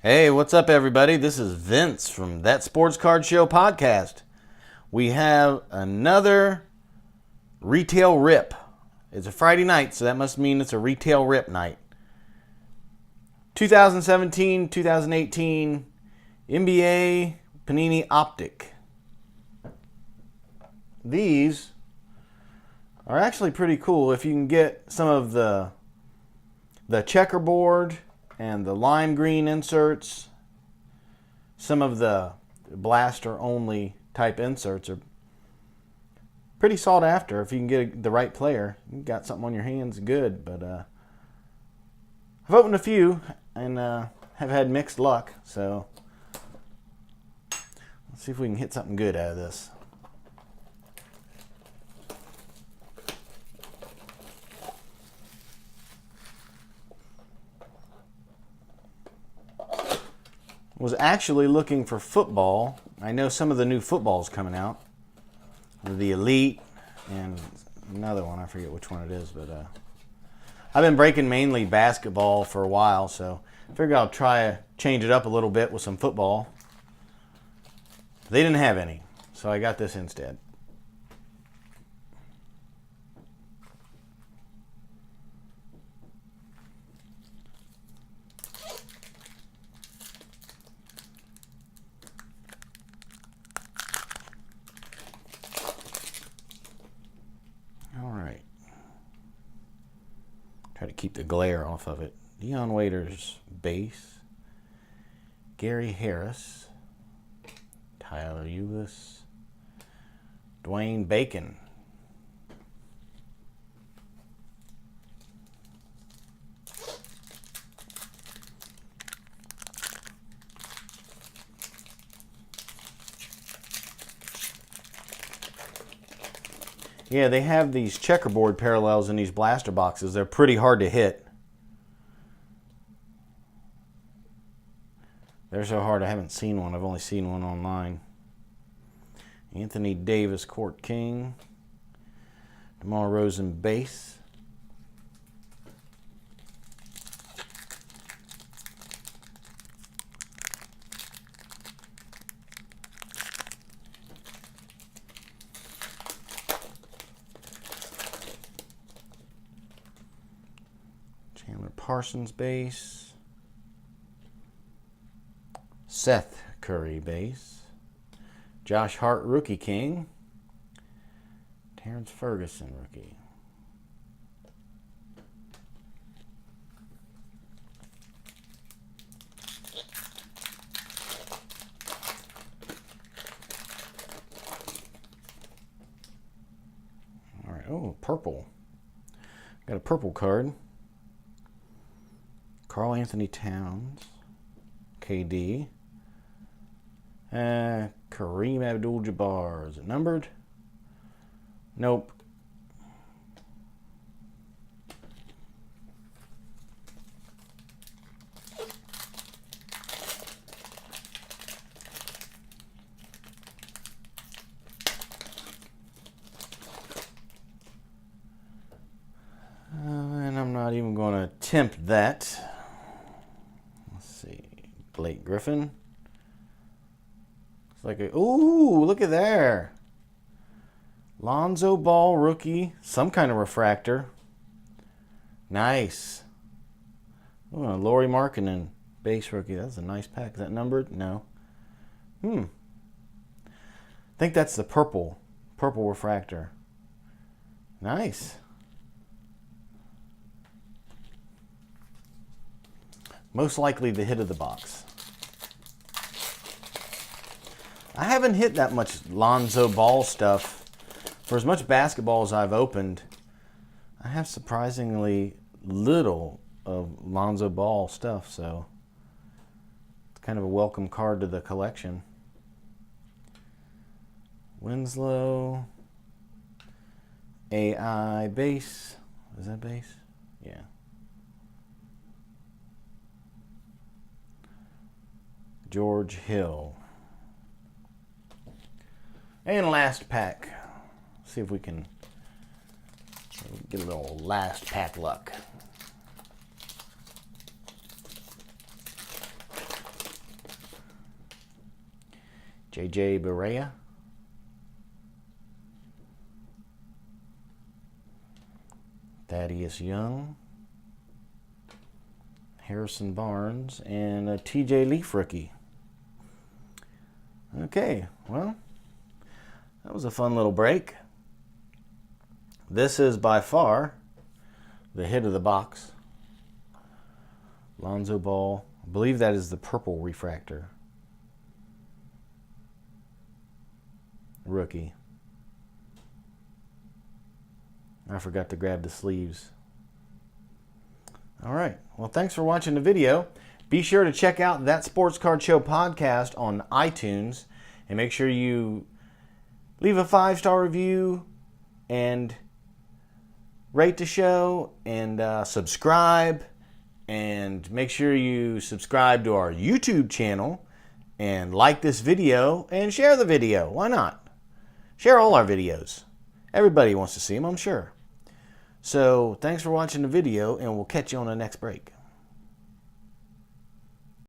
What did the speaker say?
Hey, what's up, everybody? This is Vince from That Sports Card Show podcast. We have another retail rip. It's a Friday night, so that must mean it's a retail rip night. 2017, 2018 NBA Panini Optic. These are actually pretty cool if you can get some of the checkerboard and the lime green inserts. Some of the blaster only type inserts are pretty sought after. If you can get the right player, you got something on your hands, good. But I've opened a few and have had mixed luck. So let's see if we can hit something good out of this. Was actually looking for football. I know some of the new footballs coming out. The Elite and another one, I forget which one it is, but I've been breaking mainly basketball for a while, so I figured I'll try to change it up a little bit with some football. They didn't have any, so I got this instead. Try to keep the glare off of it. Dion Waiters base. Gary Harris. Tyler Ulis. Dwayne Bacon. Yeah, they have these checkerboard parallels in these blaster boxes. They're pretty hard to hit. They're so hard I haven't seen one. I've only seen one online. Anthony Davis, Court King. DeMar Rosen, base. Chandler Parsons base. Seth Curry base. Josh Hart rookie king. Terrence Ferguson rookie. All right. Oh, purple. Got a purple card. Karl Anthony Towns, KD, Kareem Abdul-Jabbar. Is it numbered? Nope. And I'm not even going to attempt that. Blake Griffin. It's like a, ooh, look at there. Lonzo Ball rookie. Some kind of refractor. Nice. Ooh, Lauri Markkanen base rookie. That's a nice pack. Is that numbered? No. I think that's the purple refractor. Nice. Most likely the hit of the box. I haven't hit that much Lonzo Ball stuff. For as much basketball as I've opened, I have surprisingly little of Lonzo Ball stuff, so it's kind of a welcome card to the collection. Winslow, AI base. Is that base? Yeah. George Hill. And last pack. See if we can get a little last pack luck. J.J. Barea. Thaddeus Young. Harrison Barnes. And a T.J. Leaf rookie. Okay, well, that was a fun little break. This is by far the hit of the box. Lonzo Ball. I believe that is the purple refractor. Rookie. I forgot to grab the sleeves. All right. Well, thanks for watching the video. Be sure to check out That Sports Card Show podcast on iTunes. And make sure you leave a 5-star review and rate the show and subscribe. And make sure you subscribe to our YouTube channel and like this video and share the video. Why not? Share all our videos. Everybody wants to see them, I'm sure. So thanks for watching the video, and we'll catch you on the next break.